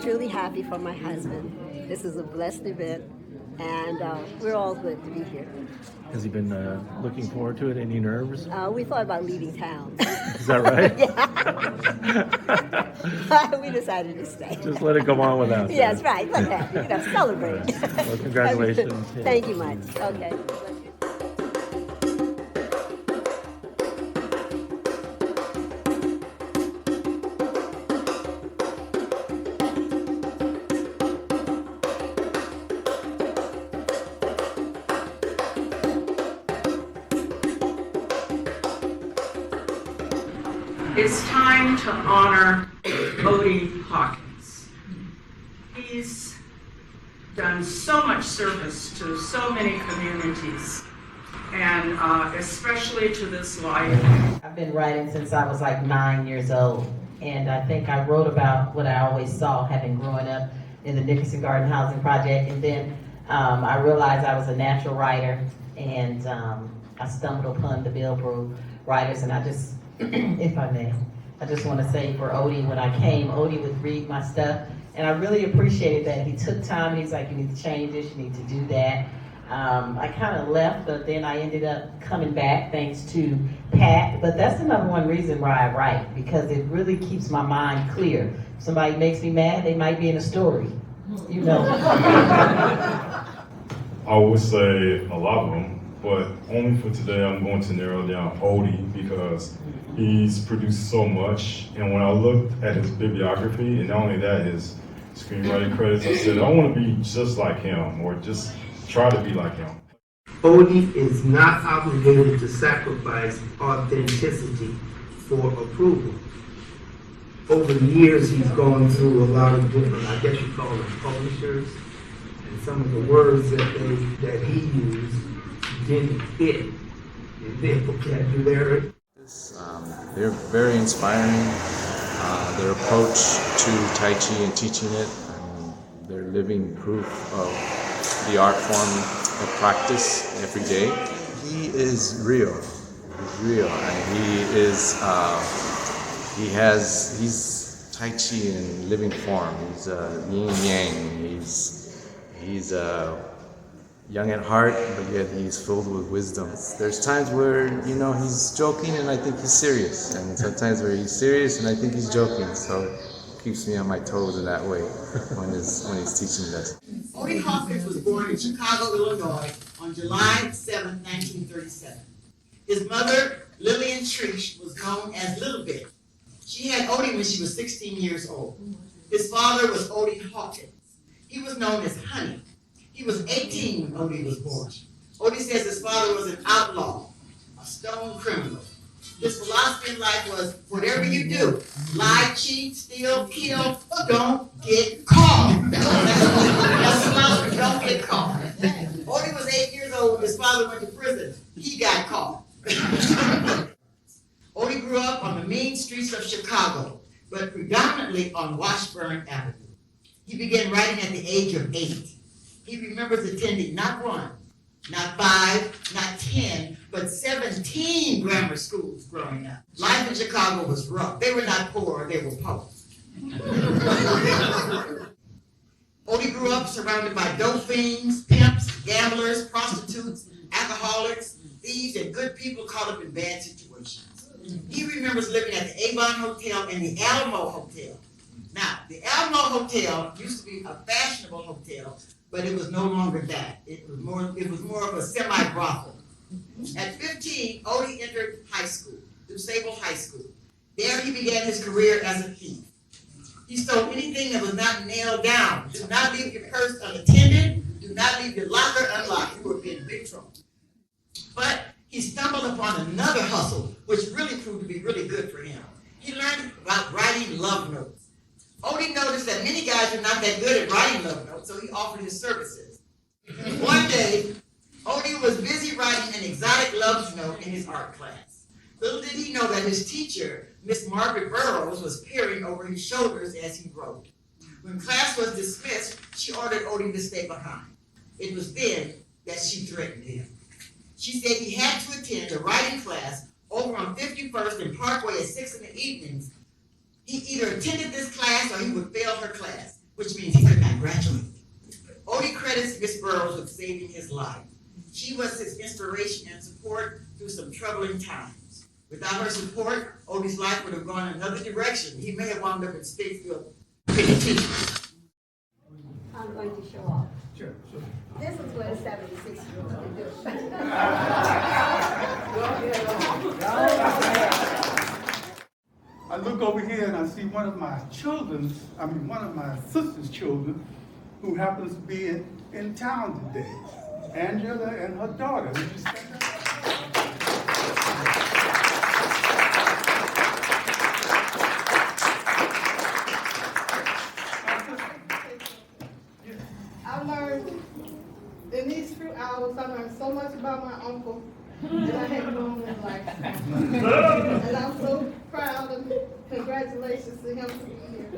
truly happy for my husband. This is a blessed event, and we're all good to be here. Has he been looking forward to it? Any nerves? We thought about leaving town. Is that right? Yeah. We decided to stay. Just let it go on without that. Yeah, that's right. Let that, celebrate. Well, congratulations. Thank you much. Okay. It's time to honor Odie Hawkins. He's done so much service to so many communities, and especially to this life. I've been writing since I was like 9 years old, and I think I wrote about what I always saw, having grown up in the Nickerson Garden Housing Project, and then I realized I was a natural writer, and I stumbled upon the Bilbrew writers, and I just, if I may, I just want to say for Odie, when I came, Odie would read my stuff, and I really appreciated that. He took time, and he's like, you need to change this, you need to do that. I kind of left, but then I ended up coming back thanks to Pat, but that's the number one reason why I write, because it really keeps my mind clear. If somebody makes me mad, they might be in a story, you know. I would say a lot of them, but only for today I'm going to narrow down Odie because he's produced so much, and when I looked at his bibliography, and not only that, his screenwriting credits, I said, I want to be just like him, or just try to be like him. Odie is not obligated to sacrifice authenticity for approval. Over the years, he's gone through a lot of different, I guess you call them publishers, and some of the words that he used didn't fit in their vocabulary. They're very inspiring. Their approach to Tai Chi and teaching it, they're living proof of the art form of practice every day. He is real. He's real, and he is. He's Tai Chi in living form. He's yin yang. He's young at heart, but yet he's filled with wisdom. There's times where, he's joking and I think he's serious, and sometimes where he's serious and I think he's joking, so it keeps me on my toes in that way when he's teaching us. Odie Hawkins was born in Chicago, Illinois on July 7, 1937. His mother, Lillian Treesh, was known as Little Bit. She had Odie when she was 16 years old. His father was Odie Hawkins. He was known as Honey. He was 18 when Odie was born. Odie says his father was an outlaw, a stone criminal. His philosophy in life was, whatever you do, lie, cheat, steal, kill, don't get caught. That's the philosophy, don't get caught. Odie was 8 years old when his father went to prison. He got caught. Odie grew up on the mean streets of Chicago, but predominantly on Washburn Avenue. He began writing at the age of 8. He remembers attending not 1, not 5, not 10, but 17 grammar schools growing up. Life in Chicago was rough. They were not poor, they were poor. Odie grew up surrounded by dope fiends, pimps, gamblers, prostitutes, alcoholics, thieves, and good people caught up in bad situations. He remembers living at the Avon Hotel and the Alamo Hotel. Now, the Alamo Hotel used to be a fashionable hotel, but it was no longer that. It was more of a semi-brothel. At 15, Odie entered high school, DuSable High School. There he began his career as a thief. He stole anything that was not nailed down. Do not leave your purse unattended. Do not leave your locker unlocked. You will be in big trouble. But he stumbled upon another hustle, which really proved to be really good for him. He learned about writing love notes. Odie noticed that many guys were not that good at writing love notes, so he offered his services. One day, Odie was busy writing an exotic love note in his art class. Little did he know that his teacher, Miss Margaret Burroughs, was peering over his shoulders as he wrote. When class was dismissed, she ordered Odie to stay behind. It was then that she threatened him. She said he had to attend a writing class over on 51st and Parkway at 6 in the evenings. He either attended this class or he would fail her class. which means he could not graduate. Odie credits Miss Burroughs with saving his life. She was his inspiration and support through some troubling times. Without her support, Odie's life would have gone another direction. He may have wound up in Statesville Penitentiary. I'm going to show off. Sure. This is what a 76-year-old can do. I look over here and I see one of my sister's children, who happens to be in town today. Angela and her daughter. Would you stand up? I learned in these few hours, I learned so much about my uncle that I hadn't known in life. And I'm so proud of him. Congratulations to him for being here.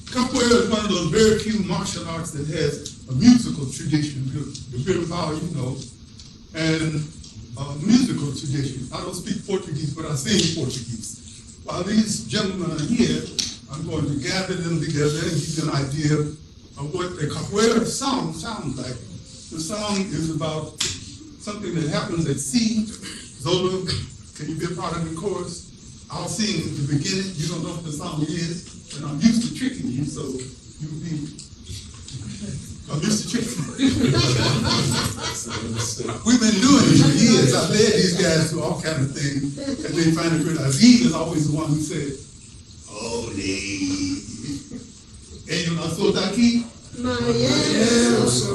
Capoeira is one of those very few martial arts that has a musical tradition, the Bilbao, you know, and a musical tradition. I don't speak Portuguese, but I sing Portuguese. While these gentlemen are here, I'm going to gather them together and give you an idea of what the capoeira song sounds like. The song is about something that happens at sea. Zola, can you be a part of the chorus? I'll sing at the beginning. You don't know what the song is, and I'm used to tricking you, so you'll be. I'm used to tricking you. We've been doing it for years. I've led these guys to all kinds of things, and they finally realized he is always the one who said, Odie. Ellos no son de aquí. Ellos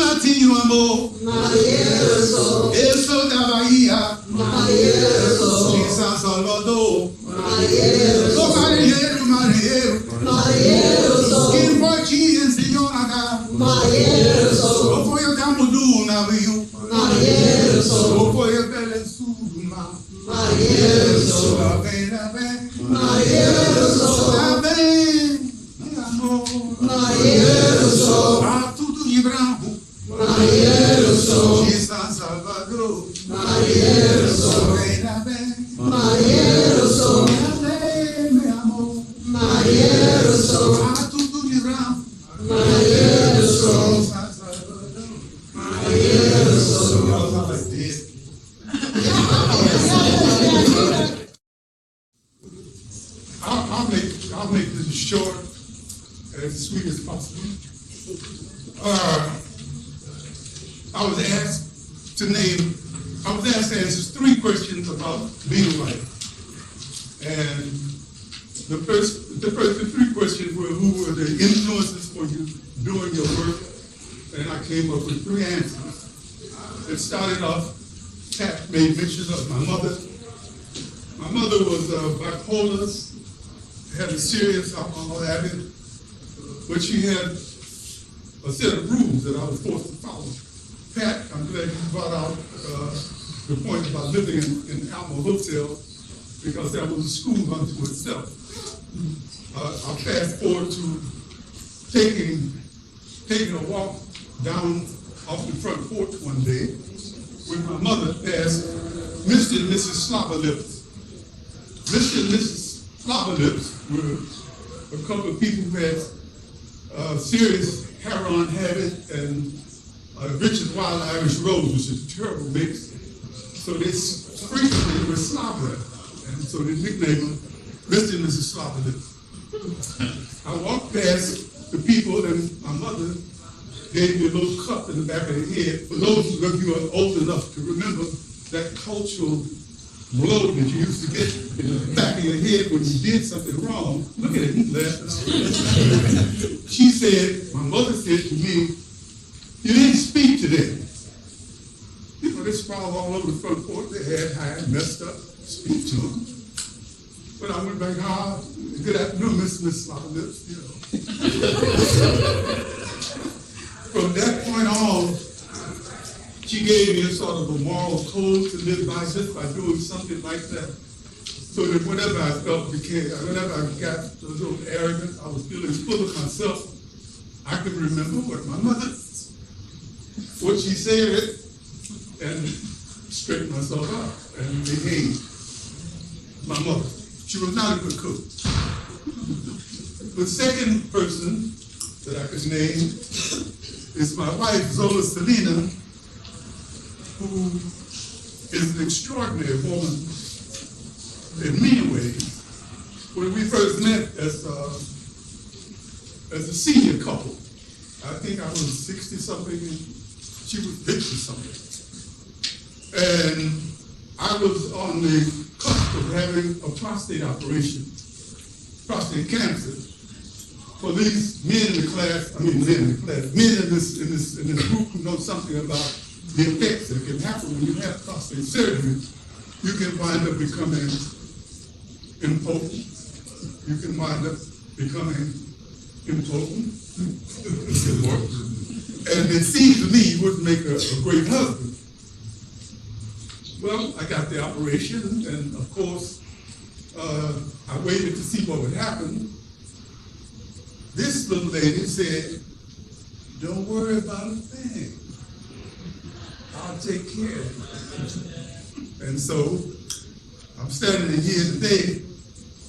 latinos, amor. Eso de Bahía. De San Salvador. Los marineros. Quem pode ensinar acá? O foi o campo do navio. O foi o Belezuma. La vem. Tudo de branco, de São Salvador, vem na bem, meu amor, tudo de branco, de São Salvador, I'll make this short, as sweet as possible. I was asked to answer 3 questions about being a writer. And the first 3 questions were, who were the influences for you doing your work? And I came up with 3 answers. It started off, Pat made mention of my mother. My mother was bipolar, had a serious alcohol habit, but she had a set of rules that I was forced to follow. Pat, I'm glad you brought out the point about living in Alma Hotel, because that was a school unto itself. I'll fast forward to taking a walk down off the front porch one day when my mother passed Mr. and Mrs. Slobberlips. Mr. and Mrs. Slobberlips were a couple of people who had serious heroin habit and Richard Wild Irish Rose, which is a terrible mix. So they frequently were slobber, and so they nicknamed them Mr. and Mrs. Slobberlips. I walked past the people, and my mother gave me a little cup in the back of the head. For those of you who are old enough to remember that cultural blow that you used to get in the back of your head when you did something wrong. Look at it, he's laughing. She said, my mother said to me, you didn't speak to them. You know, they sprawled all over the front porch. They had high, messed up, speak to them. But I went back, good afternoon, Miss Slobberlips, you know. From that point on, she gave me a sort of a moral code to live by just by doing something like that. So that whenever I whenever I got a little arrogant, I was feeling full of myself, I could remember what she said, and straighten myself out and behave. My mother, She was not a good cook. The second person that I could name is my wife, Zola Salena, who is an extraordinary woman in many ways. When we first met as a senior couple, I think I was 60-something and she was 50-something. And I was on the cusp of having a prostate operation, prostate cancer. For these men in this group who know something about the effects that can happen when you have prostate surgery, you can wind up becoming impotent. You can wind up becoming impotent. And it seems to me you wouldn't make a great husband. Well, I got the operation, and of course, I waited to see what would happen. This little lady said, "Don't worry about a thing. I'll take care of it." And so, I'm standing here today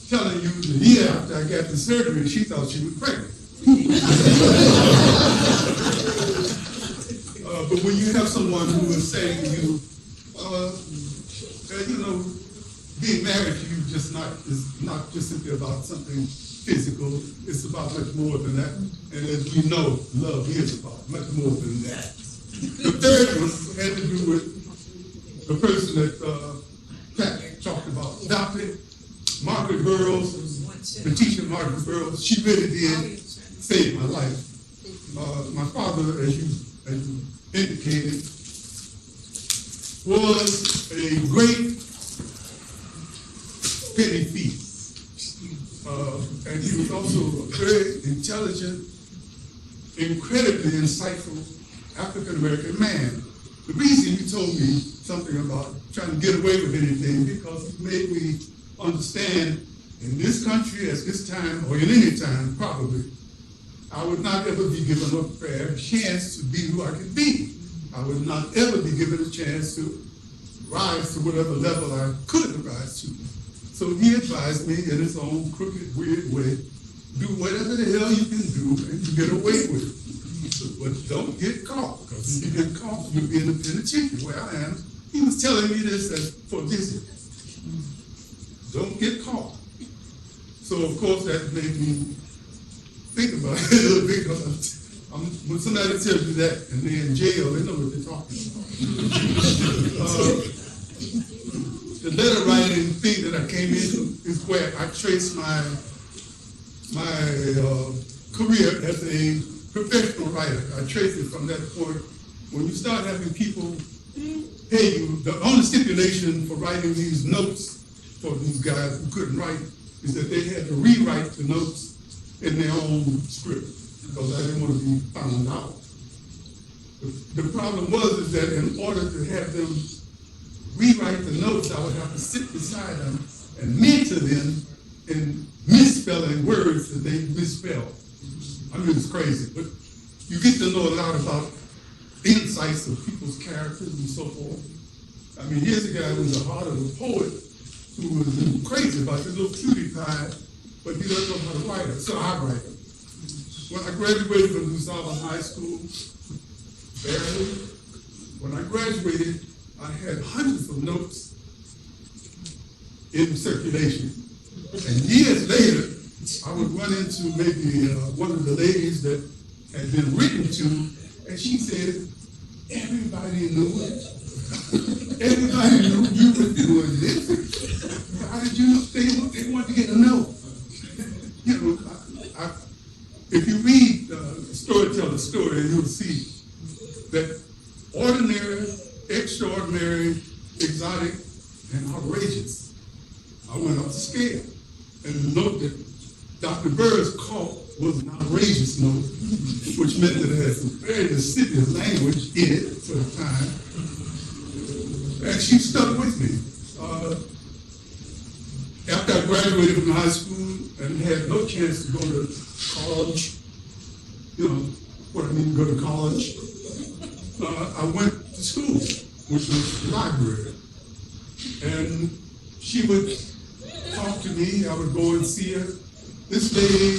telling you the year after I got the surgery, she thought she was pregnant. But when you have someone who is saying to you, being married to you is not just simply about something physical, it's about much more than that. And as we know, love is about much more than that. The third one had to do with the person that Pat talked about, Dr. Margaret Burroughs, the teacher Margaret Burroughs. She really did save my life. My father, as you indicated, was a great petty thief. And he was also a very intelligent, incredibly insightful African-American man. The reason he told me something about trying to get away with anything, because he made me understand in this country at this time, or in any time probably, I would not ever be given a fair chance to be who I could be. I would not ever be given a chance to rise to whatever level I could rise to. So he advised me in his own crooked, weird way, do whatever the hell you can do and you get away with it. But don't get caught, because if you get caught, you'll be in the penitentiary where I am. He was telling me this as for a visit. Don't get caught. So of course that made me think about it a little bit, because when somebody tells you that and they're in jail, they know what they're talking about. The letter writing thing that I came into is where I traced my career as a professional writer. I traced it from that point. When you start having people pay you, the only stipulation for writing these notes for these guys who couldn't write is that they had to rewrite the notes in their own script, because I didn't want to be found out. The problem was that in order to have them rewrite the notes, I would have to sit beside them and mentor them in misspelling words that they misspelled. I mean, it's crazy, but you get to know a lot about insights of people's characters and so forth. I mean, here's a guy who's the heart of a poet who was crazy about this little cutie pie, but he doesn't know how to write it, so I write it. When I graduated from New Salem High School, barely, when I graduated, I had hundreds of notes in circulation. And years later, I would run into maybe one of the ladies that had been written to, and she said, everybody knew it. Everybody knew you were doing this. How did you know? They wanted to get a note. You know, if you read Storyteller's Story, you'll see that ordinary, extraordinary, exotic, and outrageous. I went up the scale. And the note that Dr. Burroughs caught was an outrageous note, which meant that it had some very lascivious language in it for the time. And she stuck with me. After I graduated from high school and had no chance to go to college, you know what I mean, go to college, I went to school, which was the library. And she would talk to me, I would go and see her. This lady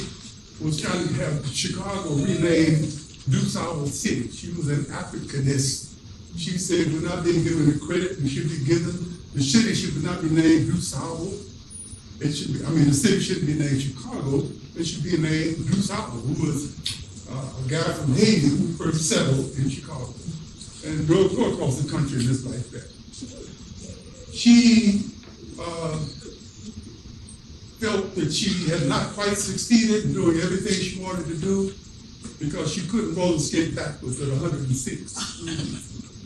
was trying to have Chicago renamed DuSable City. She was an Africanist. She said we're not being given the credit we should be given. The city should not be named DuSable. It should be, the city shouldn't be named Chicago. It should be named DuSable, who was a guy from Haiti who first settled in Chicago and drove across the country just like that. She felt that she had not quite succeeded in doing everything she wanted to do because she couldn't roller skate backwards at 106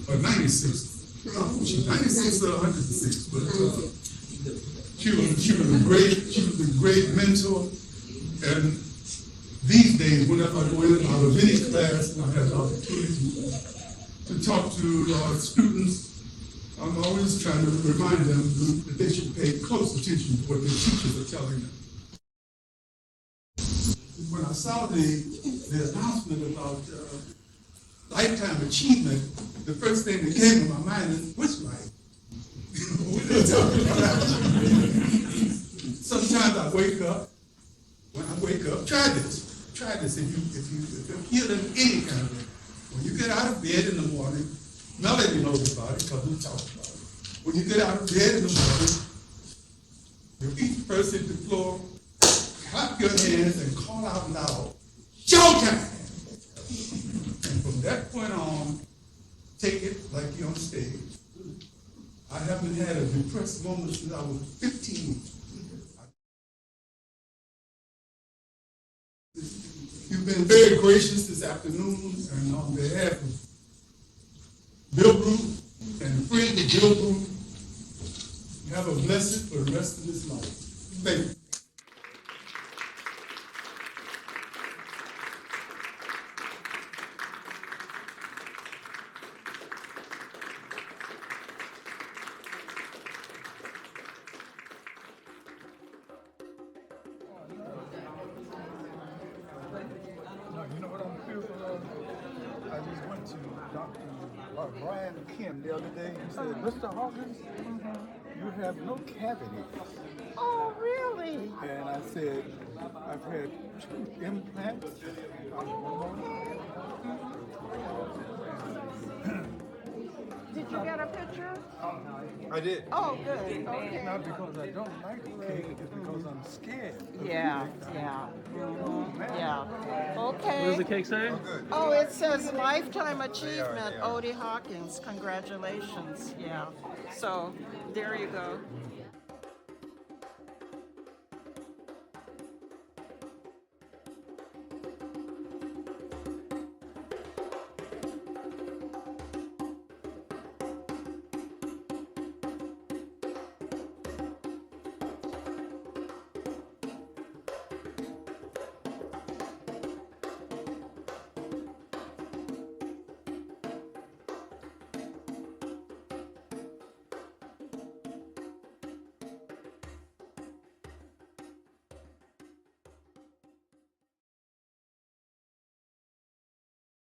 or 96. She's 96 or 106, but she was a great mentor. And these days, whenever I go in and out of any class and I have the opportunity to talk to students, I'm always trying to remind them that they should pay close attention to what their teachers are telling them. When I saw the announcement about lifetime achievement, the first thing that came to my mind is, which life? What are they talking about? Sometimes I wake up, when I wake up, try this if you're feeling any kind of way. When you get out of bed in the morning, Melody knows about it because we talked about it. When you get out of bed in the morning, your feet first hit the floor, clap your hands and call out loud, showtime! And from that point on, take it like you're on stage. I haven't had a depressed moment since I was 15. You've been very gracious this afternoon, and on behalf of Bilbrew and the friends of Bilbrew, have a blessing for the rest of this life. Thank you. You know what I'm fearful of? I just went to Dr. Brian Kim the other day. He said, Mr. Hawkins, you have no cavity. Oh, really? And I said, I've had 2 implants. Did you get a picture? I did. Oh, good. Okay. Not because I don't like the cake, it's because I'm scared. Yeah. Okay. What does the cake say? Oh, it says Lifetime Achievement, Odie Hawkins. Congratulations. Yeah. So, there you go.